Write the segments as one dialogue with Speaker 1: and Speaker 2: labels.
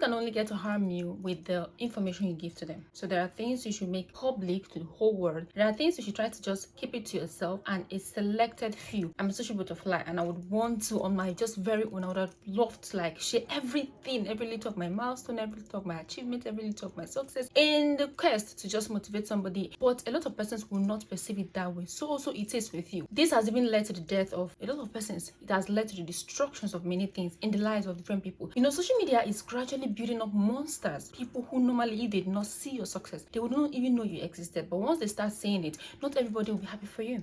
Speaker 1: can only get to harm you with the information you give to them. So there are things you should make public to the whole world. There are things you should try to just keep it to yourself and a selected few. I'm a social butterfly, and I would want to, on my just very own, I would have loved to like share everything, every little of my milestone, every little of my achievement, every little of my success, in the quest to just motivate somebody. But a lot of persons will not perceive it that way. So also it is with you. This has even led to the death of a lot of persons. It has led to the destructions of many things in the lives of different people. You know, social media is gradually building up monsters, people who normally, if they did not see your success, they would not even know you existed. But once they start saying it, not everybody will be happy for you.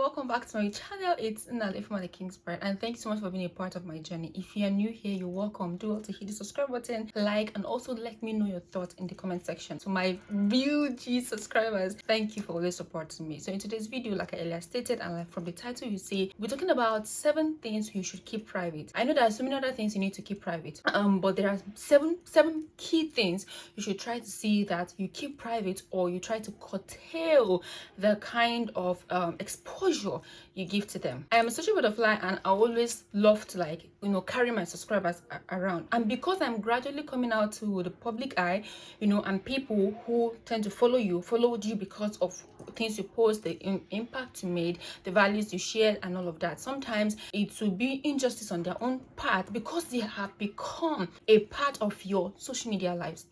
Speaker 1: Welcome back to my channel. It's Nnalue from the King's Bride, and thank you so much for being a part of my journey. If you are new here, you're welcome. Do also hit the subscribe button, like, and also let me know your thoughts in the comment section. So my real G subscribers, thank you for always supporting me. So in today's video, like I earlier stated, and like from the title you see, we're talking about 7 things you should keep private. I know there are so many other things you need to keep private, but there are seven key things you should try to see that you keep private, or you try to curtail the kind of exposure you give to them. I am a social butterfly, and I always love to, like, you know, carry my subscribers around. And because I'm gradually coming out to the public eye, you know, and people who tend to followed you because of things you post, the impact you made, the values you shared, and all of that. Sometimes it will be injustice on their own part because they have become a part of your social media lives,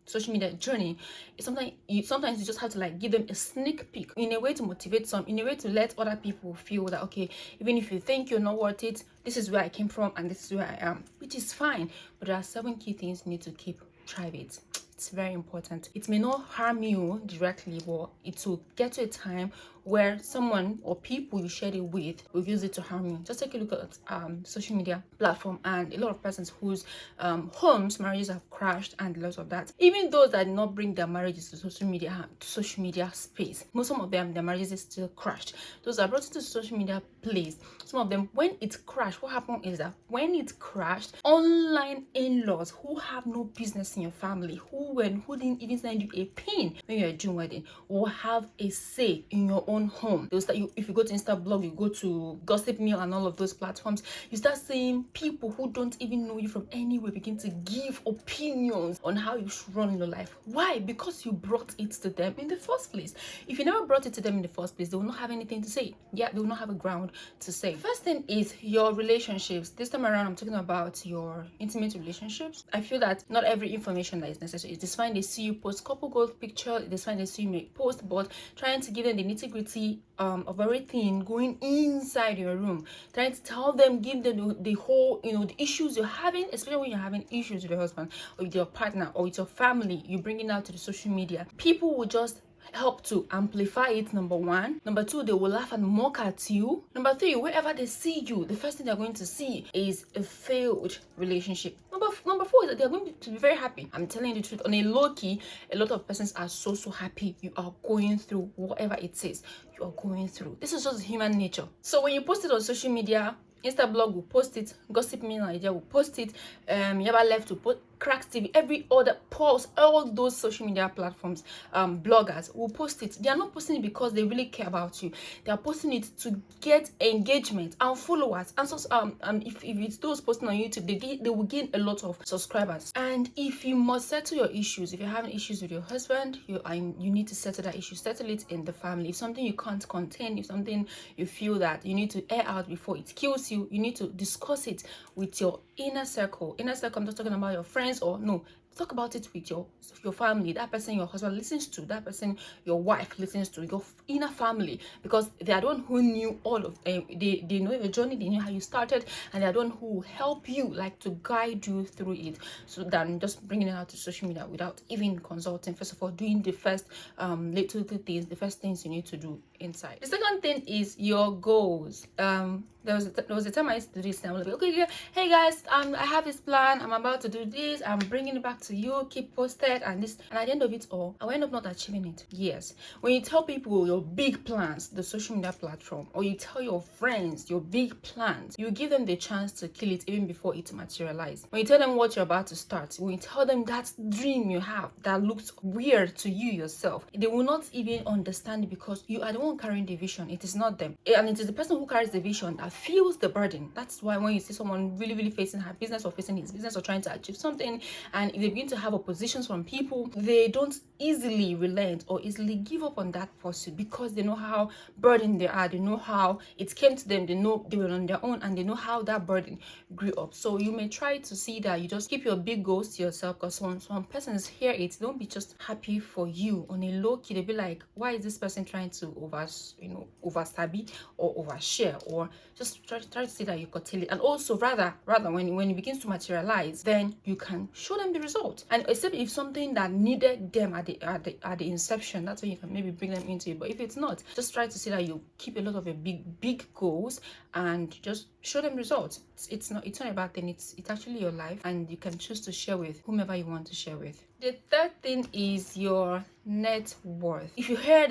Speaker 1: social media journey. Sometimes you just have to like give them a sneak peek in a way to motivate some, in a way to let other people feel that, okay, even if you think you're not worth it, this is where I came from and this is where I am, which is fine. But there are 7 key things you need to keep private. It's very important. It may not harm you directly, but it will get to a time where someone or people you shared it with will use it to harm you. Just take a look at social media platform, and a lot of persons whose marriages have crashed, and lots of that. Even those that did not bring their marriages to social media space, some of them, their marriages is still crashed. Those that brought it to social media place, some of them, when it crashed, what happened is that when it crashed, online in-laws who have no business in your family, who didn't even send you a pin when you're doing wedding, will have a say in your own home. Those that if you go to Insta blog, you go to Gossip Mill and all of those platforms, you start seeing people who don't even know you from anywhere begin to give opinions on how you should run your life. Why? Because you brought it to them in the first place. If you never brought it to them in the first place, they will not have anything to say. Yeah, they will not have a ground to say. First thing is your relationships. This time around, I'm talking about your intimate relationships. I feel that not every information that is necessary. It is fine they see you post couple goals picture, it is fine they see you make post, but trying to give them the nitty-gritty of everything going inside your room, trying to tell them, give them the whole, you know, the issues you're having, especially when you're having issues with your husband or with your partner or with your family, you bring it out to the social media. People will just help to amplify it, number 1. Number 2, they will laugh and mock at you. Number 3, wherever they see you, the first thing they're going to see is a failed relationship. Number 4 is that they're going to be very happy. I'm telling you the truth. On a low key, a lot of persons are so happy you are going through whatever it is you are going through. This is just human nature. So when you post it on social media, Insta blog will post it, Gossip Me Nigeria will post it, Yaba Left will post, Cracks TV, every other post, all those social media platforms, bloggers will post it. They are not posting it because they really care about you. They are posting it to get engagement and followers. And so, if it's those posting on YouTube, they will gain a lot of subscribers. And if you must settle your issues, if you're having issues with your husband, you need to settle that issue. Settle it in the family. If something you can't contain, if something you feel that you need to air out before it kills you, you need to discuss it with your inner circle. Inner circle, I'm not talking about your friends, or no, talk about it with your family, that person your husband listens to, that person your wife listens to, your inner family, because they are the one who knew all of they know your journey, they know how you started, and they are the one who will help you, like, to guide you through it, so than just bringing it out to social media without even consulting. First of all, doing the first little things, the first things you need to do inside. The second thing is your goals. There was a time I used to do this, and I was like, okay, yeah, hey guys, I have this plan, I'm about to do this, I'm bringing it back to you, keep posted, and this, and at the end of it all, I will end up not achieving it. Yes, when you tell people your big plans, the social media platform, or you tell your friends your big plans, you give them the chance to kill it even before it materializes. When you tell them what you're about to start, when you tell them that dream you have that looks weird to you yourself, they will not even understand it, because you are the one carrying the vision. It is not them, and it is the person who carries the vision that feels the burden. That's why when you see someone really facing her business or facing his business or trying to achieve something, and if they begin to have oppositions from people, they don't easily relent or easily give up on that pursuit, because they know how burdened they are. They know how it came to them. They know they were on their own, and they know how that burden grew up. So you may try to see that you just keep your big goals to yourself, because when some persons hear it, don't be just happy for you on a low key. They'll be like, why is this person trying to over sabi or overshare, or just try to see that you curtail it. And also rather when it begins to materialize, then you can show them the result. And except if something that needed them at the inception, that's when you can maybe bring them into it. But if it's not, just try to see that you keep a lot of your big goals and just show them results. It's not a bad thing. It's actually your life, and you can choose to share with whomever you want to share with. The third thing is your net worth. If you hear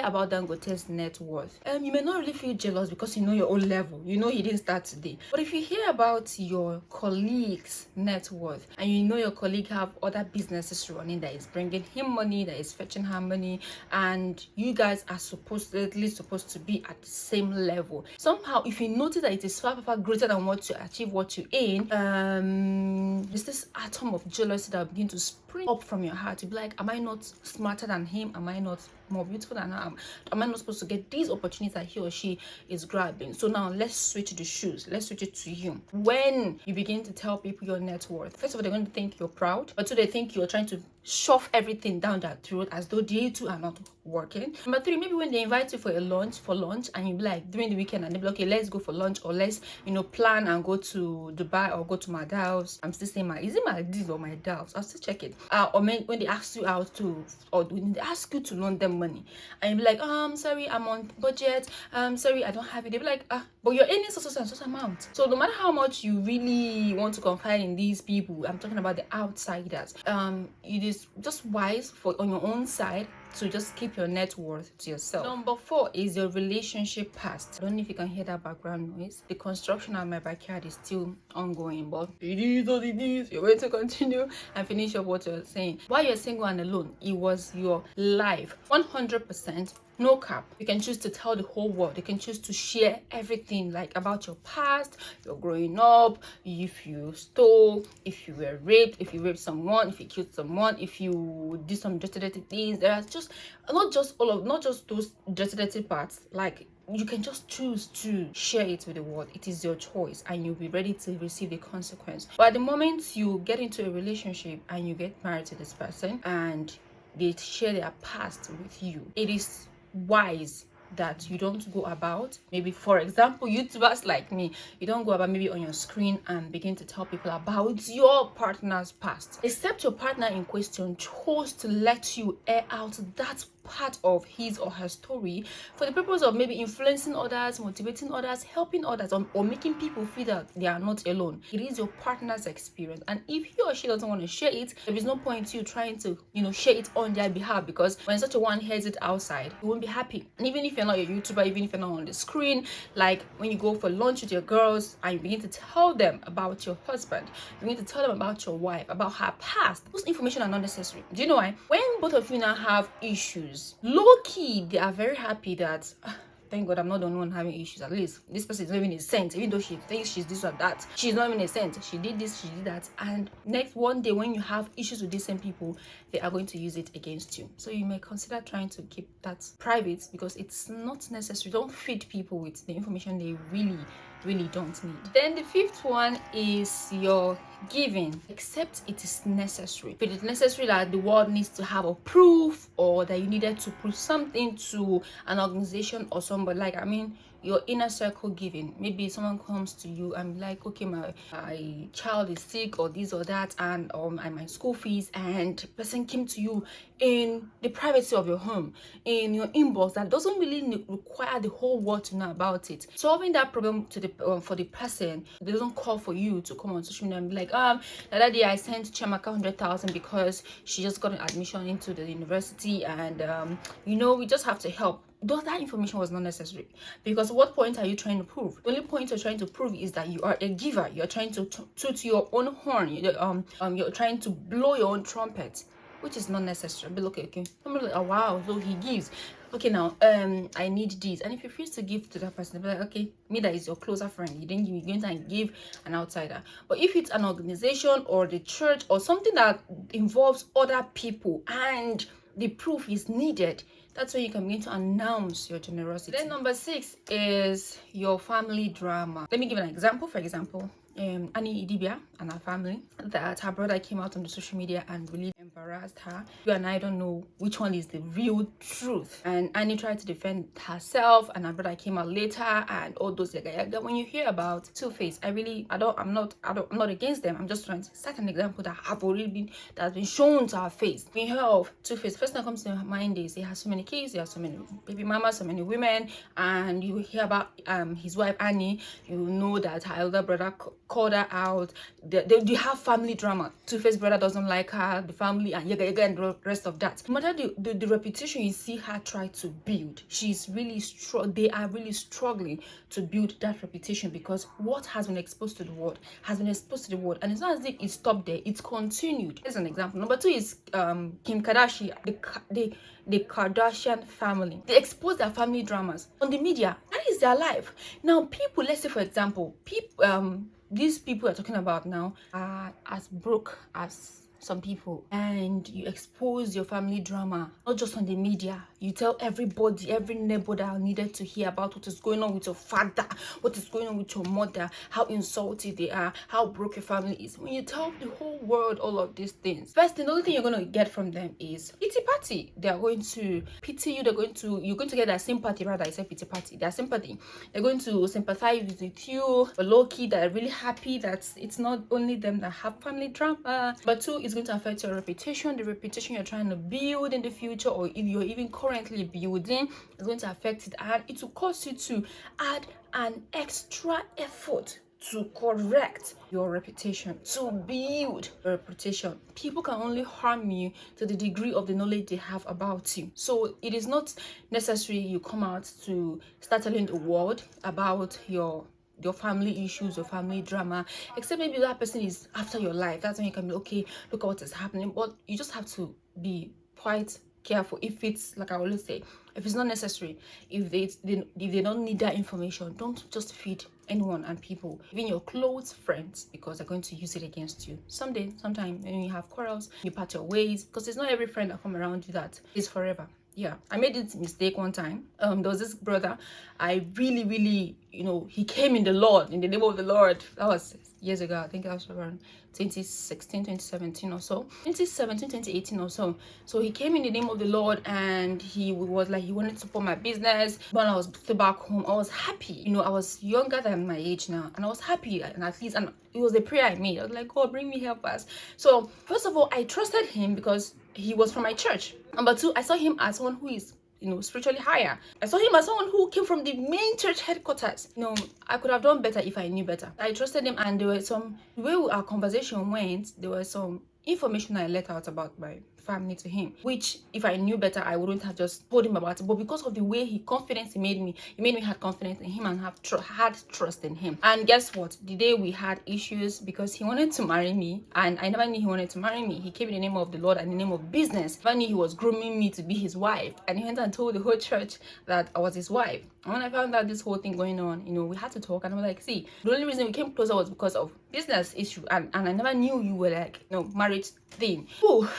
Speaker 1: about Dangote's net worth, you may not really feel jealous, because you know your own level. You know he didn't start today. But if you hear about your colleague's net worth, and you know your colleague have other businesses running that is bringing him money, that is fetching her money, and you guys are supposedly supposed to be at the same level, somehow if you notice that it is far greater than what you achieve, what you earn, there's this atom of jealousy that will begin to spring up from your heart. You'll be like, am I not smarter than him? Am I not more beautiful than her? Am I not supposed to get these opportunities that he or she is grabbing? So now let's switch the shoes. Let's switch it to you. When you begin to tell people your net worth, first of all, they're going to think you're proud, but two, they think you're trying to shove everything down their throat as though they too are not working. Number three, maybe when they invite you for lunch, and you be like during the weekend, and they be like, okay, let's go for lunch, or let's plan and go to Dubai or go to Maldives. I'm still saying is it Maldives or Maldives? I'll still check it. Or when they ask you out to, or when they ask you to loan them money, and you be like, sorry, I'm on budget, sorry, I don't have it. They be like, but you're earning such amount. So no matter how much you really want to confide in these people, I'm talking about the outsiders, it is just wise on your own side to just keep your net worth to yourself. Number 4 is your relationship past. I don't know if you can hear that background noise. The construction at my backyard is still ongoing, but it is what it is. You're going to continue and finish up what you're saying. While you're single and alone, it was your life 100%. No cap. You can choose to tell the whole world. You can choose to share everything, like about your past, your growing up, if you stole, if you were raped, if you raped someone, if you killed someone, if you did some dirty things. There are just not just those dirty parts. Like, you can just choose to share it with the world. It is your choice, and you'll be ready to receive the consequence. But at the moment you get into a relationship and you get married to this person and they share their past with you, it is wise that you don't go about, maybe for example YouTubers like me, you don't go about maybe on your screen and begin to tell people about your partner's past, except your partner in question chose to let you air out that part of his or her story for the purpose of maybe influencing others, motivating others, helping others, or making people feel that they are not alone. It is your partner's experience, and if he or she doesn't want to share it, there is no point you trying to share it on their behalf, because when such a one hears it outside, you won't be happy. And even if you're not a YouTuber, even if you're not on the screen, like when you go for lunch with your girls and you begin to tell them about your husband, you begin to tell them about your wife, about her past, those information are not necessary. Do you know why? When both of you now have issues, low-key they are very happy that thank God I'm not the only one having issues. At least this person is not even a saint, even though she thinks she's this or that. She's not even a saint. She did this, she did that. And next one day when you have issues with these same people, they are going to use it against you. So you may consider trying to keep that private, because it's not necessary. Don't feed people with the information they really don't need. Then the 5th one is your giving, except it is necessary. If it is necessary that the world needs to have a proof, or that you needed to prove something to an organization or somebody, like your inner circle giving. Maybe someone comes to you and be like, okay, my child is sick or this or that, and my school fees, and person came to you in the privacy of your home, in your inbox, that doesn't really require the whole world to know about it. Solving that problem to the for the person, they don't call for you to come on social media and be like, the other day I sent Chiamaka 100,000 because she just got an admission into the university, and we just have to help. That information was not necessary, because what point are you trying to prove? The only point you're trying to prove is that you are a giver. You're trying to toot your own horn. You're trying to blow your own trumpet, which is not necessary. But okay. I'm like, oh wow, so he gives. Okay, now I need this, and if you refuse to give to that person, be like, okay, me that is your closer friend, you didn't give, you're going to give an outsider. But if it's an organization or the church or something that involves other people and the proof is needed, that's when you can begin to announce your generosity. Then number 6 is your family drama. Let me give an example. For example, Annie Idibia and her family, that her brother came out on the social media and really embarrassed her. You and I don't know which one is the real truth. And Annie tried to defend herself, and her brother came out later, and all those yaga. When you hear about Two-Face, I'm not against them. I'm just trying to set an example that has been shown to our face. When you hear of Two-Face, first thing that comes to your mind is he has so many kids, he has so many baby mamas, so many women, and you hear about his wife Annie. You know that her elder brother called her out. They have family drama. Two-Face brother doesn't like her, the family, and yaga and the rest of that. No matter the reputation you see her try to build, they are really struggling to build that reputation, because what has been exposed to the world has been exposed to the world, and it's not as if it stopped there, it's continued. Here's an example. Number 2 is Kim Kardashian, the Kardashian family. They expose their family dramas on the media. That is their life. Now people, let's say for example, these people we're talking about now are as broke as some people, and you expose your family drama, not just on the media. You tell everybody, every neighbor that needed to hear about what is going on with your father, what is going on with your mother, how insulted they are, how broke your family is. When you tell the whole world all of these things, first thing, the only thing you're going to get from them is pity party. They are going to pity you. You're going to get their sympathy. Rather, I said pity party. Their sympathy. They're going to sympathize with you. But low-key, they're really happy that it's not only them that have family drama, but 2, it's going to affect your reputation. The reputation you're trying to build in the future, or if you're even currently building, is going to affect it, and it will cause you to add an extra effort to correct your reputation, to build your reputation. People can only harm you to the degree of the knowledge they have about you. So it is not necessary you come out to start telling the world about your family issues or family drama, except maybe that person is after your life. That's when you can be okay, look at what is happening. But you just have to be quite careful. If it's, like I always say, if it's not necessary, if they don't need that information, don't just feed anyone and people, even your close friends, because they're going to use it against you sometime when you have quarrels, you part your ways, because it's not every friend that come around you that is forever. Yeah, I made this mistake one time. There was this brother, I really, he came in the name of the Lord. That was years ago. I think that was around 2016, 2017 or so. 2017, 2018 or so. So he came in the name of the Lord, and he was like, he wanted to support my business. When I was still back home, I was happy. I was younger than my age now, and I was happy, and at least, and it was the prayer I made. I was like, God, bring me helpers. So first of all, I trusted him because he was from my church. Number 2, I saw him as someone who is spiritually higher. I saw him as someone who came from the main church headquarters. I could have done better if I knew better. I trusted him, and there were some, the way our conversation went, there was some information I let out about my family to him, which if I knew better, I wouldn't have just told him about it. But because of the way he made me have confidence in him and had trust in him. And guess what? The day we had issues, because he wanted to marry me, and I never knew he wanted to marry me. He came in the name of the Lord and the name of business. I knew he was grooming me to be his wife, and he went and told the whole church that I was his wife. And when I found out this whole thing going on, we had to talk, and I was like, see, the only reason we came closer was because of business issue, and I never knew you were like, marriage thing. Ooh.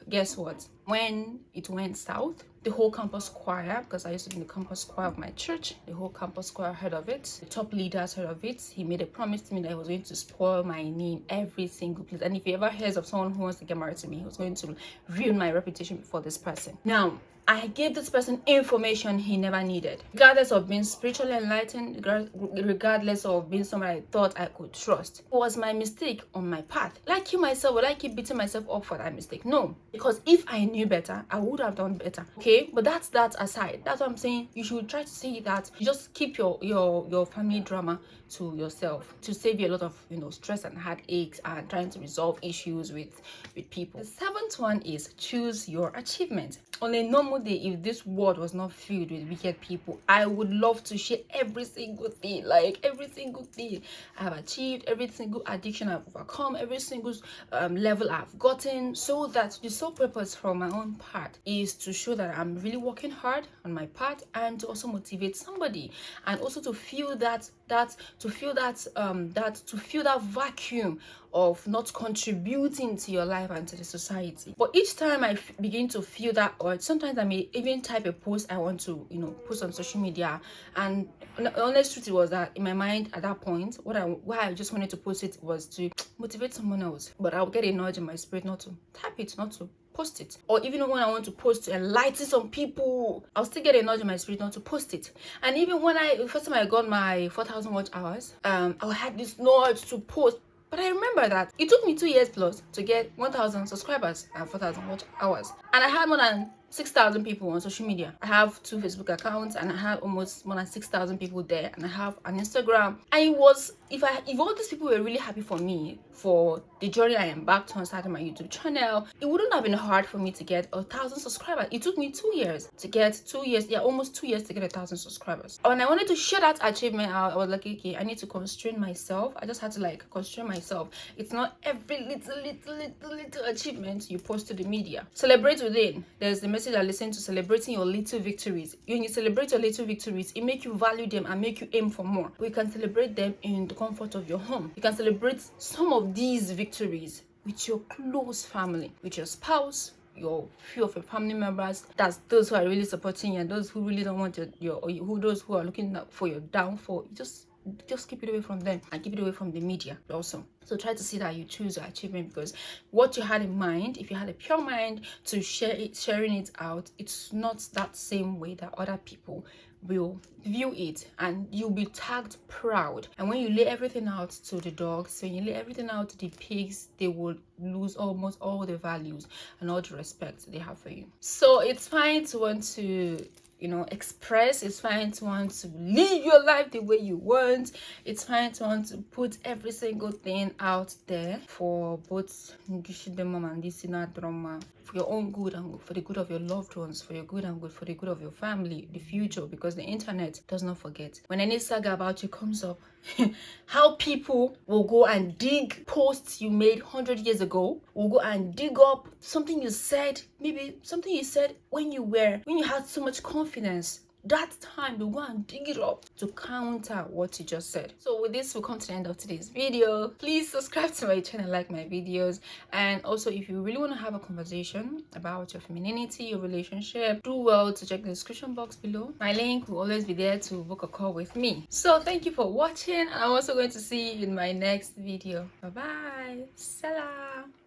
Speaker 1: Guess what? When it went south, the whole campus choir, because I used to be in the campus choir of my church. The whole campus choir heard of it. The top leaders heard of it. He made a promise to me that he was going to spoil my name every single place. And if he ever hears of someone who wants to get married to me, he was going to ruin my reputation before this person. Now, I gave this person information he never needed, regardless of being spiritually enlightened, regardless of being someone I thought I could trust. It was my mistake on my path. Like you myself, will I keep beating myself up for that mistake? No, because if I knew better, I would have done better. Okay, but that's that aside. That's what I'm saying. You should try to see that you just keep your family drama to yourself, to save you a lot of stress and heartaches and trying to resolve issues with people. The seventh one is choose your achievement. On a normal day, if this world was not filled with wicked people, I would love to share every single thing, like every single thing I've achieved, every single addiction I've overcome, every single level I've gotten, so that the sole purpose from my own part is to show that I'm really working hard on my part, and to also motivate somebody, and also to feel that vacuum of not contributing to your life and to the society. But each time I begin to feel that urge, sometimes I may even type a post I want to post on social media, and the honest truth was that in my mind at that point, why I just wanted to post it was to motivate someone else. But I'll get a nudge in my spirit not to type it, not to post it. Or even when I want to post to enlighten some people, I'll still get a nudge in my spirit not to post it. And even when first time I got my 4,000 watch hours, I had this nudge to post. But I remember that it took me 2 years plus to get 1,000 subscribers and 4,000 watch hours, and I had more than 6,000 people on social media. I have 2 Facebook accounts, and I have almost more than 6,000 people there, and I have an Instagram. And it was, if all these people were really happy for me for the journey I embarked on starting my YouTube channel, it wouldn't have been hard for me to get 1,000 subscribers. It took me 2 years to get almost 2 years to get 1,000 subscribers. When I wanted to share that achievement out, I was like, okay, I need to constrain myself. I just had to constrain myself. It's not every little achievement you post to the media. Celebrate within. There's the message I listen to, celebrating your little victories. When you celebrate your little victories, it makes you value them and make you aim for more. But you can celebrate them in the comfort of your home. You can celebrate some of these victories with your close family, with your spouse, your few of your family members. That's those who are really supporting you, and those who really don't want those who are looking for your downfall. Just keep it away from them, and keep it away from the media also. So try to see that you choose your achievement, because what you had in mind, if you had a pure mind to sharing it out, it's not that same way that other people will view it, and you'll be tagged proud. And when you lay everything out to the dogs, when you lay everything out to the pigs, they will lose almost all the values and all the respect they have for you. So it's fine to want to express. It's fine to want to live your life the way you want. It's fine to want to put every single thing out there for both mom and this drama, for your own good and for the good of your loved ones, for your good and good, for the good of your family, the future, because the internet does not forget. When any saga about you comes up, how people will go and dig posts you made 100 years ago, will go and dig up something you said, maybe something you said when you had so much confidence. That time they'll go and dig it up to counter what you just said. So with this, we'll come to the end of today's video. Please subscribe to my channel, like my videos, and also if you really want to have a conversation about your femininity, your relationship, do well to check the description box below. My link will always be there to book a call with me. So thank you for watching. I'm also going to see you in my next video. Bye bye. Salam.